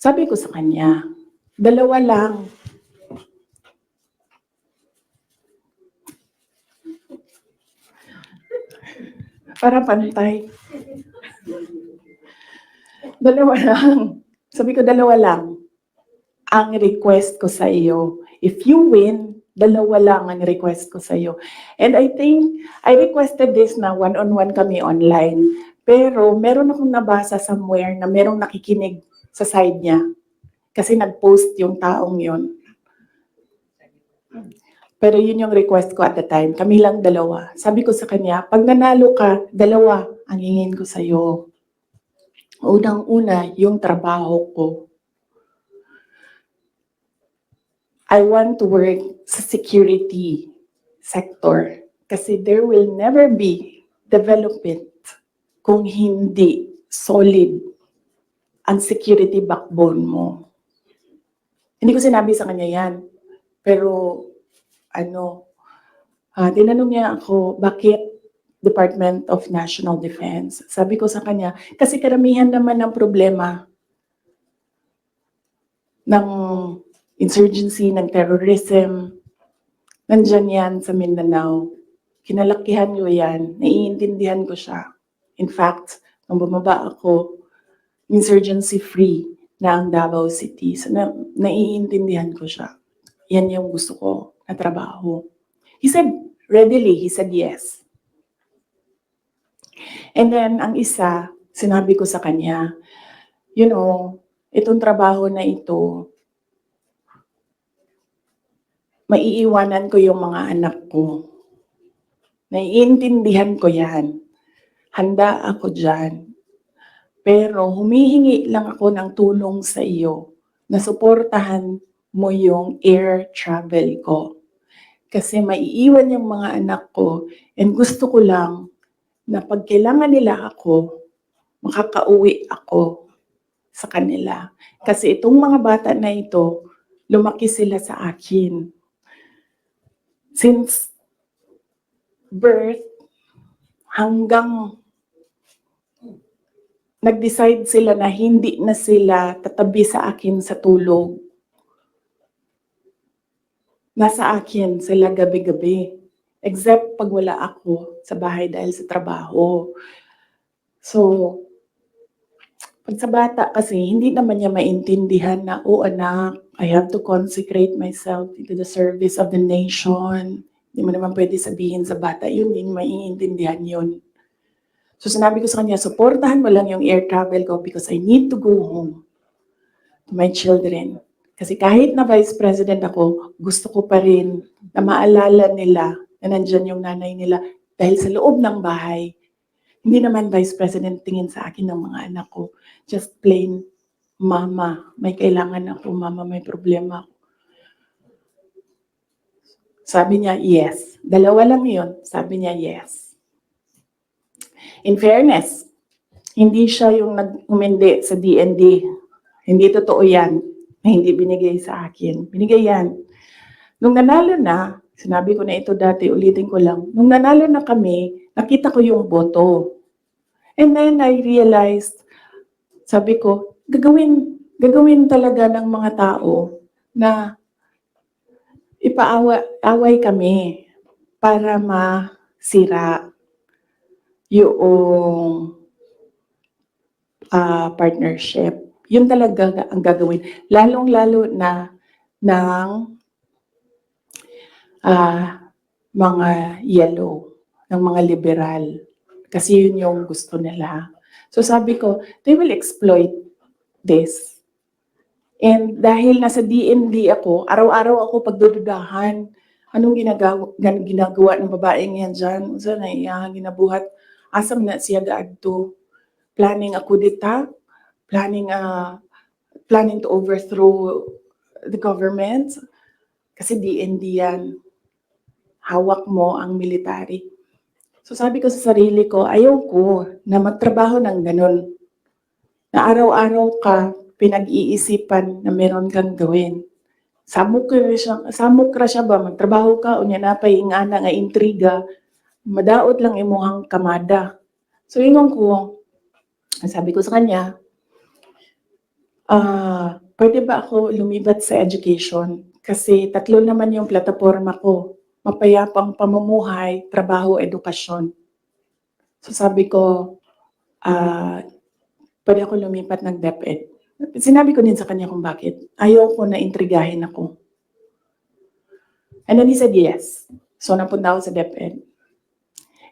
Sabi ko sa kanya, 2 lang. Para pantay. 2 lang. Sabi ko, 2 lang ang request ko sa iyo. If you win, 2 lang ang request ko sa iyo. And I think, I requested this na one-on-one kami online. Pero meron akong nabasa somewhere na merong nakikinig sa side niya. Kasi nag-post yung taong yon. Pero yun yung request ko at the time. Kami lang 2. Sabi ko sa kanya, pag nanalo ka, 2 ang hingin ko sa'yo. Unang-una, yung trabaho ko. I want to work sa security sector. Kasi there will never be development kung hindi solid ang security backbone mo. Hindi ko sinabi sa kanya yan. Pero tinanong niya ako, bakit Department of National Defense? Sabi ko sa kanya, kasi karamihan naman ng problema ng insurgency, ng terrorism, nandyan yan sa Mindanao. Kinalakihan ko yan, naiintindihan ko siya. In fact, nung bumaba ako, insurgency-free na ang Davao City. So, naiintindihan ko siya. Yan yung gusto ko na trabaho. He said, readily, he said yes. And then, ang isa, sinabi ko sa kanya, you know, itong trabaho na ito, maiiwanan ko yung mga anak ko. Naiintindihan ko yan. Handa ako dyan. Pero humihingi lang ako ng tulong sa iyo na suportahan mo yung air travel ko. Kasi maiiwan yung mga anak ko and gusto ko lang na pag kailangan nila ako, makakauwi ako sa kanila. Kasi itong mga bata na ito, lumaki sila sa akin. Since birth hanggang nag-decide sila na hindi na sila tatabi sa akin sa tulog. Nasa akin sila gabi-gabi. Except pag wala ako sa bahay dahil sa trabaho. So, pag sa bata kasi, hindi naman niya maintindihan na, oh anak, I have to consecrate myself into the service of the nation. Hindi mo naman pwede sabihin sa bata yun, hindi maiintindihan yun. So sinabi ko sa kanya, supportahan mo lang yung air travel ko because I need to go home to my children. Kasi kahit na Vice President ako, gusto ko pa rin na maalala nila na nandyan yung nanay nila dahil sa loob ng bahay. Hindi naman Vice President tingin sa akin ng mga anak ko. Just plain, mama, may kailangan ako, mama, may problema ako. Sabi niya, yes. 2 lang yun. Sabi niya, yes. In fairness, hindi siya yung nag-umindi sa DND. Hindi totoo yan na hindi binigay sa akin. Binigay yan. Nung nanalo na, sinabi ko na ito dati, ulitin ko lang. Nung nanalo na kami, nakita ko yung boto. And then I realized, sabi ko, gagawin talaga ng mga tao na ipaaway kami para masira yung partnership. Yun talaga ang gagawin. Lalong-lalo na ng mga yellow, ng mga liberal. Kasi yun yung gusto nila. So sabi ko, they will exploit this. And dahil nasa DND ako, araw-araw ako pagdududahan. Anong ginagawa ng babaeng yan dyan? Saan na ginabuhat? Asam na siya gaadto? Planning ako dita? Planning to overthrow the government? Kasi DND yan. Hawak mo ang military. So sabi ko sa sarili ko, ayaw ko na magtrabaho ng ganun. Na araw-araw ka pinag-iisipan na meron kang gawin. Samok ra siya ba, magtrabaho ka, unya na paingana nga intriga, madaot lang imuhang kamada. So ingon ko, sabi ko sa kanya, Pwede ba ako lumibat sa education? Kasi 3 naman yung plataporma ko, mapayapang pamumuhay, trabaho, edukasyon. So sabi ko, pwede ako lumipat ng DepEd. Sinabi ko din sa kanya kung bakit. Ayaw ko na intrigahin ako. And then he said yes. So napunta ako sa DepEd.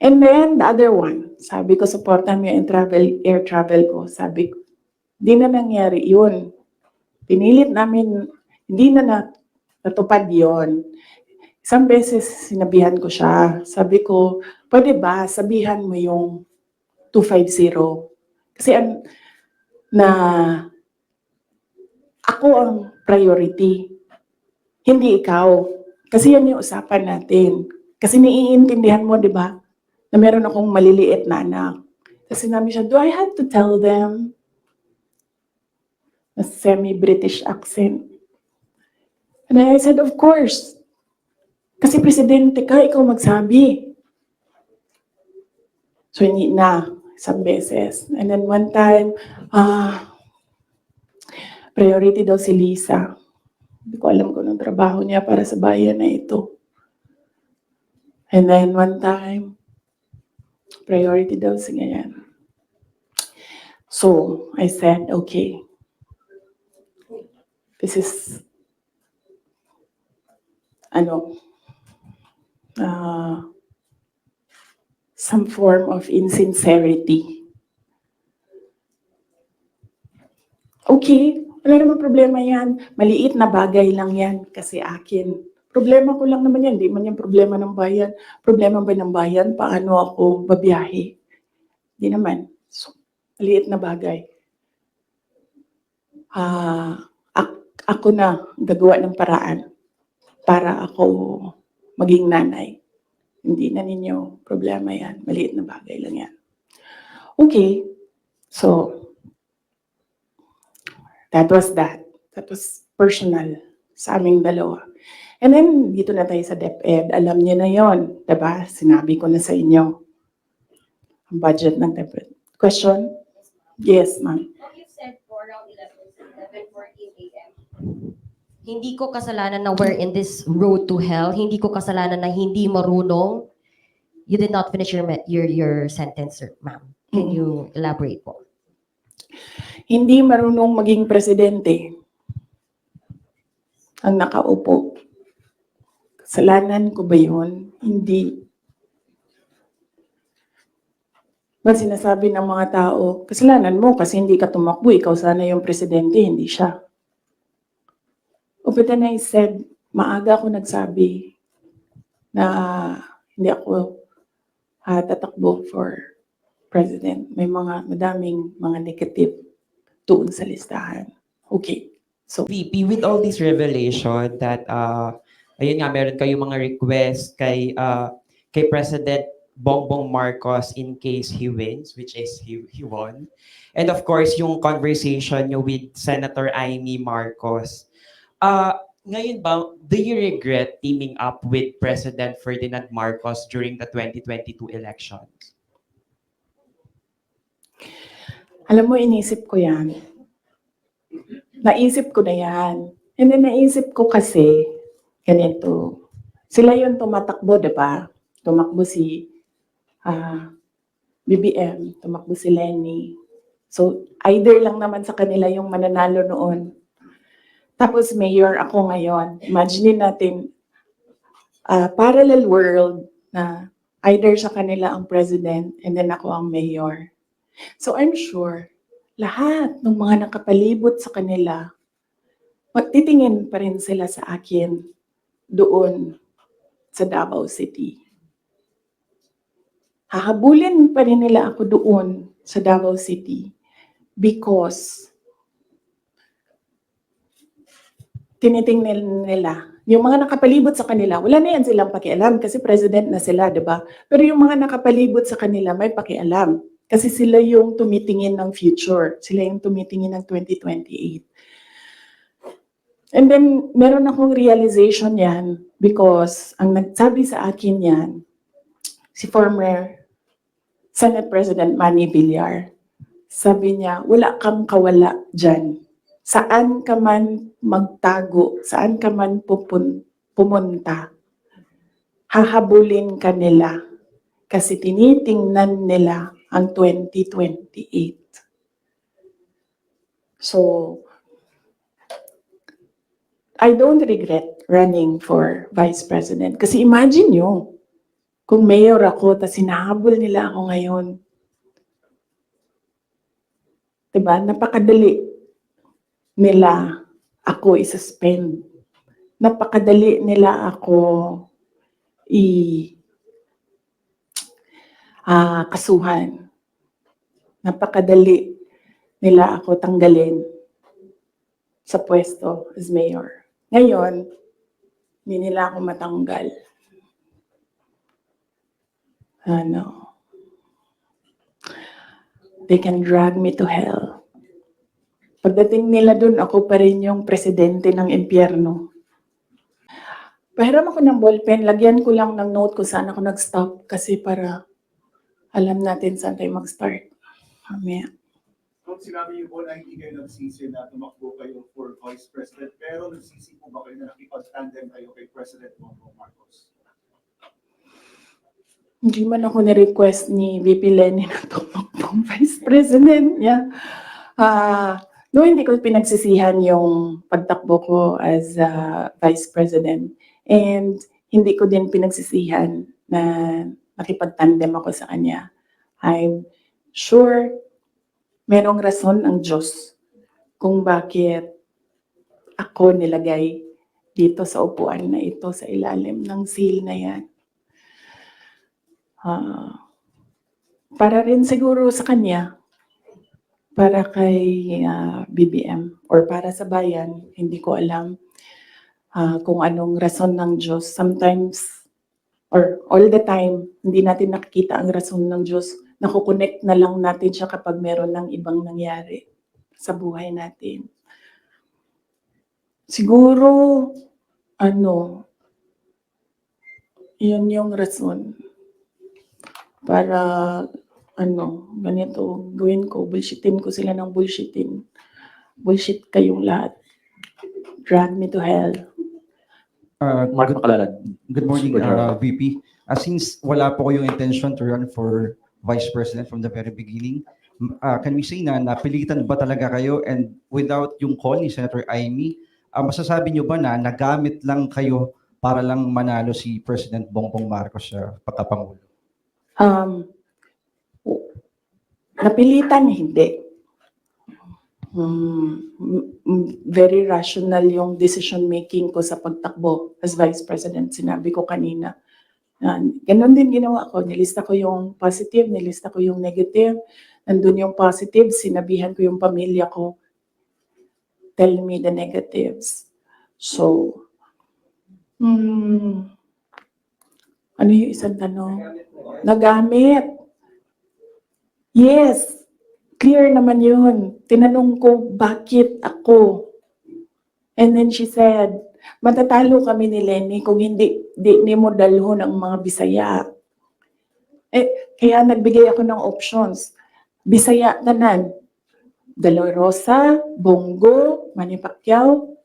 And then the other one, sabi ko, supportan mo yung air travel ko. Sabi ko, di na nangyari yun. Pinilit namin, hindi na natupad yun. Isang beses sinabihan ko siya. Sabi ko, pwede ba sabihan mo yung 250? Kasi na ako ang priority, hindi ikaw. Kasi yan yung usapan natin. Kasi naiintindihan mo, di ba, na meron akong maliliit na anak. Kasi sinabi siya, do I have to tell them? A semi-British accent. And I said, of course. Kasi presidente ka, ikaw magsabi. So hindi na, isang beses. And then one time, priority daw si Lisa. Hindi ko alam kung anong trabaho niya para sa bayan na ito. And then one time, priority daw si ganyan. So I said, okay, this is, some form of insincerity. Okay, wala namang problema yan. Maliit na bagay lang yan kasi akin. Problema ko lang naman yan, di man yung problema ng bayan. Problema ba ng bayan? Paano ako babiyahe? Di naman. So, maliit na bagay. Ako na gagawa ng paraan para ako maging nanay. Hindi na ninyo problema yan. Maliit na bagay lang yan. Okay, so that was that. That was personal sa aming dalawa. And then, dito na tayo sa DepEd. Alam niyo na yon, diba? Sinabi ko na sa inyo. Ang budget ng DepEd. Question? Yes, ma'am. You said for around 11:14 a.m. Hindi ko kasalanan na we're in this road to hell. Hindi ko kasalanan na hindi marunong. You did not finish your sentence, sir, ma'am. Can you elaborate po? Hindi marunong maging presidente ang nakaupo. Kasalanan ko ba yun? Hindi. Ba sinasabi ng mga tao, kasalanan mo kasi hindi ka tumakbo, ikaw sana yung presidente, hindi siya. But then I said, maaga ako nagsabi na hindi ako tatakbo for president. May madaming mga negative doon sa listahan. Okay. So, VP, with all this revelation that, ayun nga, meron kayong mga request kay President Bongbong Marcos in case he wins, which is he won. And of course, yung conversation nyo with Senator Amy Marcos. Ngayon ba, do you regret teaming up with President Ferdinand Marcos during the 2022 elections? Alam mo, inisip ko yan. Naisip ko na yan. And then naisip ko kasi, ganito, sila yung tumatakbo, diba? Tumakbo si BBM, tumakbo si Lenny. So, either lang naman sa kanila yung mananalo noon. Tapos mayor ako ngayon. Imagine natin, parallel world na either sa kanila ang president and then ako ang mayor. So I'm sure, lahat ng mga nakapalibot sa kanila, magtitingin pa rin sila sa akin doon sa Davao City. Hahabulin pa rin nila ako doon sa Davao City because tinitingnan nila, yung mga nakapalibot sa kanila, wala na yan silang pakialam kasi president na sila, diba? Pero yung mga nakapalibot sa kanila, may pakialam. Kasi sila yung tumitingin ng future. Sila yung tumitingin ng 2028. And then, meron akong realization yan because ang nagsabi sa akin yan, si former Senate President Manny Villar. Sabi niya, wala kang kawala dyan saan ka man magtago, saan ka man pumunta, hahabulin ka nila kasi tinitingnan nila ang 2028. So, I don't regret running for Vice President. Kasi imagine nyo, kung mayor ako, tapos hinahabol nila ako ngayon. Diba? Napakadali nila ako i-suspend. Napakadali nila ako kasuhan. Napakadali nila ako tanggalin sa pwesto as mayor. Ngayon, hindi nila ako matanggal. They can drag me to hell. Pagdating nila dun, ako pa rin yung presidente ng impyerno. Pahiram ako ng ballpen, lagyan ko lang ng note kung saan ako nag-stop kasi para alam natin saan tayo mag-start. Mamaya. Kung sinabi niyo po na hindi kayo nagsisi na tumakbo kayo for Vice President, pero nagsisi po ba kayo na nakipag-tandem kayo kay President Bongbong Marcos? Hindi man ako ni-request ni VP Lenny na tumakbong Vice President niya. No, hindi ko pinagsisihan yung pagtakbo ko as Vice President. And hindi ko din pinagsisihan na nakipag-tandem ako sa kanya. I'm sure merong rason ang Diyos kung bakit ako nilagay dito sa upuan na ito, sa ilalim ng seal na yan. Para rin siguro sa kanya, para kay BBM, or para sa bayan, hindi ko alam kung anong rason ng Diyos. Sometimes, or all the time, hindi natin nakikita ang rason ng Diyos. Nakukonect na lang natin siya kapag meron ng ibang nangyari sa buhay natin. Siguro, yun yung rason. Para, ganito, gawin ko, bullshitin ko sila ng bullshitin. Bullshit kayong lahat. Drag me to hell. Mark Macalalad. Good morning, Good morning. VP. Since wala po kayong intention to run for Vice President from the very beginning, can we say na napilitan ba talaga kayo, and without yung call ni Senator Amy, masasabi niyo ba na nagamit lang kayo para lang manalo si President Bongbong Marcos sa pagkapangulo? Napilitan, hindi. Very rational yung decision making ko sa pagtakbo as Vice President. Sinabi ko kanina. Ganon din ginawa ko. Nilista ko yung positive, nilista ko yung negative. Nandun yung positive, sinabihan ko yung pamilya ko. Tell me the negatives. So, ano yung isang tanong? Nagamit. Yes. Clear naman yun. Tinanong ko, bakit ako? And then she said, matatalo kami ni Lenny kung hindi mo dalhon ang mga Bisaya. Kaya nagbigay ako ng options. Bisaya tanan. De La Rosa, Bongo, Manny Pacquiao.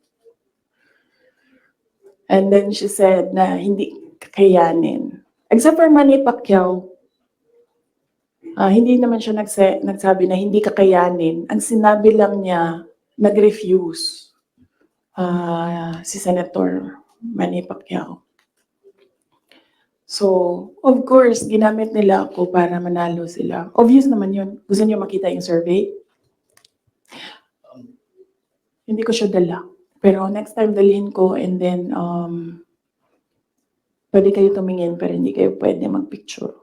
And then she said na hindi kakayanin. Except for Manny Pacquiao, hindi naman siya nagsabi na hindi kakayanin. Ang sinabi lang niya, nag-refuse si Senator Manny Pacquiao. So, of course, ginamit nila ako para manalo sila. Obvious naman yun. Gusto niyo makita yung survey? Hindi ko siya dala. Pero next time dalhin ko, and then pwede kayo tumingin pero hindi kayo pwede magpicture.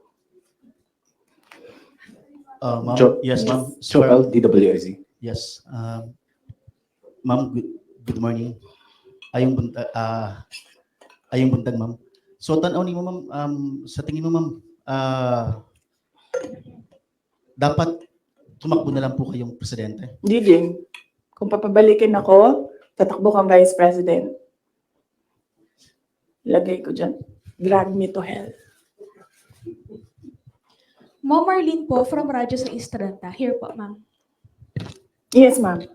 Ma'am, Yes, ma'am. Joel, DWIZ. Yes. Ma'am, good morning. Ayong buntag, ma'am. So, tanaw ni mo, ma'am, sa tingin mo, ma'am, dapat tumakbo na lang po kayong presidente? Hindi din. Kung papabalikin ako, tatakbo kang Vice President. Lagay ko dyan. Drag me to hell. Ma'am Marlene po from Radyo sa Estrada. Here po, ma'am. Yes, ma'am.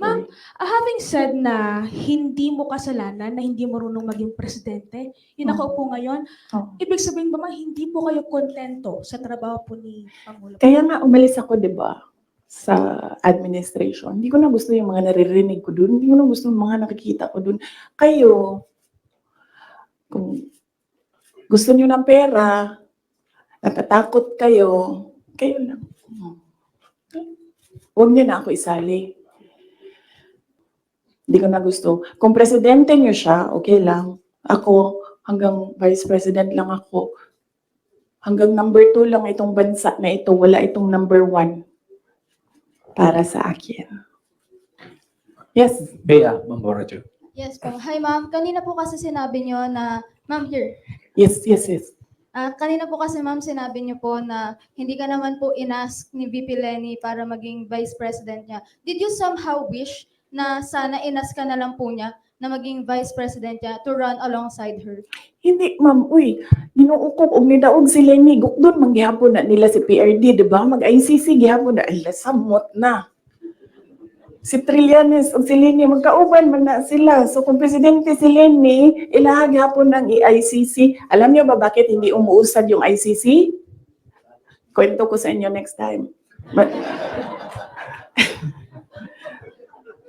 Ma'am, having said na hindi mo kasalanan na hindi marunong maging presidente, yung nakaupo ngayon, Oh. ibig sabihin ba ma'am, hindi po kayo kontento sa trabaho po ni Pangulo? Kaya nga umalis ako, di ba, sa administration. Hindi ko na gusto yung mga naririnig ko dun. Hindi ko na gusto yung mga nakikita ko dun. Kayo, kung gusto niyo ng pera, natatakot kayo, kayo lang. Huwag niyo na ako isali. Hindi ko na gusto. Kung presidente niyo siya, okay lang. Ako, hanggang vice president lang ako. Hanggang number 2 lang itong bansa na ito. Wala itong number 1 para sa akin. Yes. Bea, Ma'am Borajo. Yes po. Hi ma'am, kanina po kasi sinabi niyo na, ma'am here. Yes. Kanina po kasi ma'am sinabi niyo po na hindi ka naman po inask ni VP Lenny para maging vice president niya. Did you somehow wish na sana inask ka na lang po niya na maging vice president niya to run alongside her? Hindi, ma'am. Uy, ginuukok og nidaog si Lenny. Gukdon, manggihapon na nila si PRD, di ba? Mag-ICC, gihapon na. Ay, samot na. Si Trillanes o si Lenny, magkauban man na sila. So kung presidente si Lenny, ilahag hapon ng ICC. Alam niyo ba bakit hindi umuusad yung ICC? Kwento ko sa inyo next time.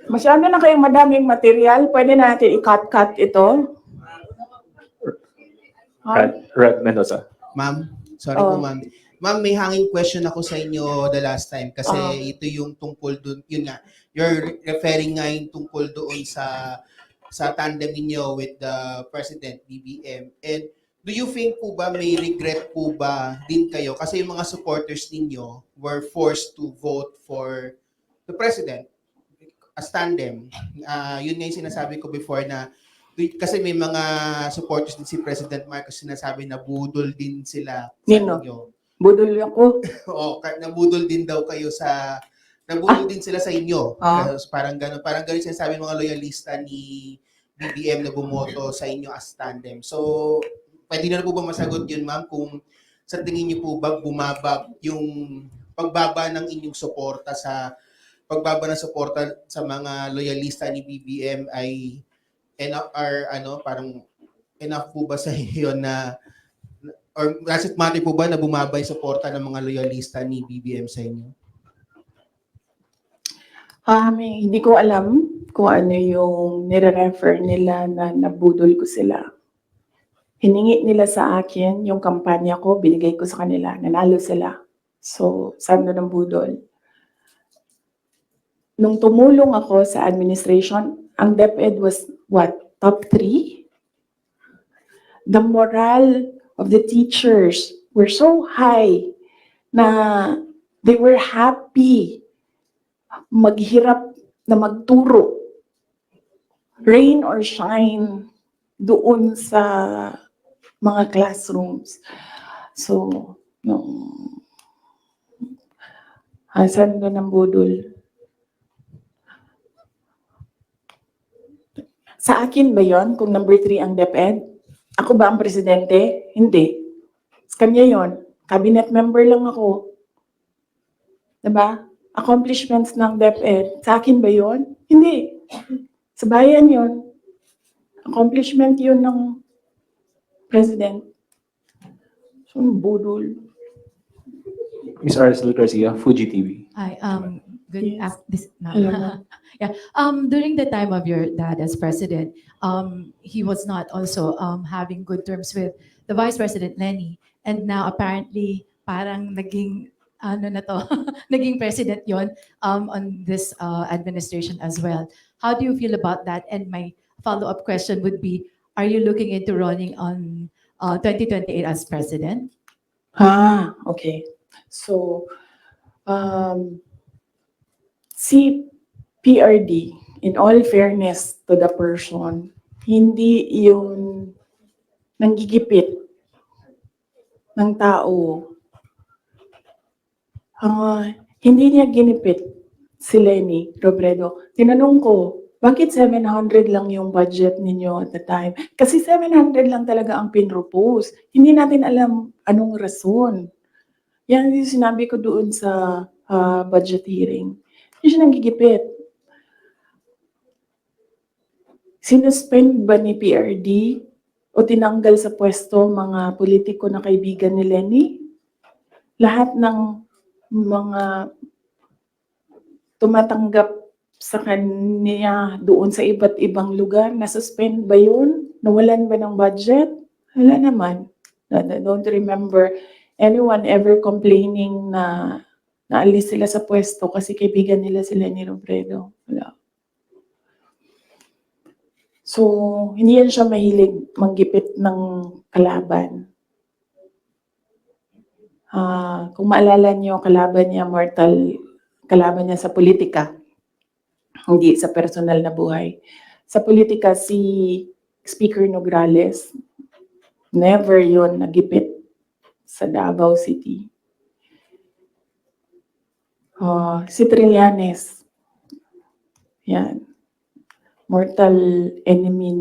Masyado na kayong madaming material. Pwede na natin i-cut ito. Rad Mendoza. Ma'am, sorry po Oh. ma'am. Ma'am, may hanging question ako sa inyo the last time kasi Oh. ito yung tungkol doon, yun nga, you're referring nga yung tungkol doon sa tandem ninyo with the President, BBM. And do you think po ba may regret po ba din kayo kasi yung mga supporters ninyo were forced to vote for the President as tandem? Yun nga yung sinasabi ko before na kasi may mga supporters din si President Marcos sinasabi na budol din sila sa Nino? inyo. Budol ako. Oo, nabudol din daw kayo nabudol din sila sa inyo. Ah. Kasi parang gano'n sinasabi ng mga loyalista ni BBM na bumoto sa inyo as tandem. So, pwede na po ba masagot yun, ma'am, kung sa tingin niyo po ba bumaba yung pagbaba ng inyong suporta sa mga loyalista ni BBM ay enough parang enough po ba sa iyo na or does it matter po ba na bumaba yung suporta ng mga loyalista ni BBM sa inyo? Hindi ko alam kung ano yung nire-refer nila na nabudol ko sila. Hiningi nila sa akin yung kampanya ko, binigay ko sa kanila, nanalo sila. So, saan doon ang budol? Nung tumulong ako sa administration, ang DepEd was what? Top 3? The morale of the teachers were so high na they were happy maghirap na magturo, rain or shine, doon sa mga classrooms. So, asan doon ang budol? Sa akin ba yon kung number 3 ang DepEd? Ako ba ang presidente? Hindi. Sa kanya yon. Cabinet member lang ako. Diba? Accomplishments ng DepEd. Sa akin ba yon? Hindi. Sa bayan yon. Accomplishment yun ng president. So, budol. Ms. Aracel Garcia, Fuji TV. Hi, good Yes. afternoon. Yeah. During the time of your dad as president, he was not also having good terms with the Vice President Lenny, and now apparently parang naging naging president yon on this administration as well. How do you feel about that? And my follow-up question would be, are you looking into running on 2028 as president? Okay. So, si PRD, in all fairness to the person, hindi yun nanggigipit ng tao. Hindi niya ginipit si Lenny Robredo. Tinanong ko, bakit 700 lang yung budget ninyo at the time? Kasi 700 lang talaga ang pinropose. Hindi natin alam anong rason. Yan yung sinabi ko doon sa budget hearing. Hindi siya nanggigipit. Sinuspend ba ni PRD o tinanggal sa pwesto mga politiko na kaibigan ni Lenny? Lahat ng mga tumatanggap sa kanya doon sa iba't ibang lugar, nasuspend ba yun? Nawalan ba ng budget? Wala naman. I don't remember anyone ever complaining na naalis sila sa pwesto kasi kaibigan nila si Lenny Robredo. Wala. So, hindi yan siya mahilig manggipit ng kalaban. Kung maalala niyo, kalaban niya sa politika, hindi sa personal na buhay. Sa politika, si Speaker Nograles, never yon nagipit sa Davao City. Si Trillanes, yan. Mortal enemy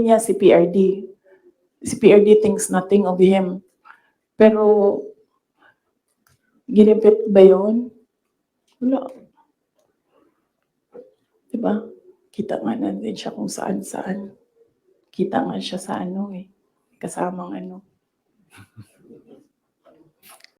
niya si PRD. Si PRD thinks nothing of him. Pero, ginipit ba yun? Wala. Diba? Kita nga natin siya kung saan-saan. Kita nga siya sa kasamang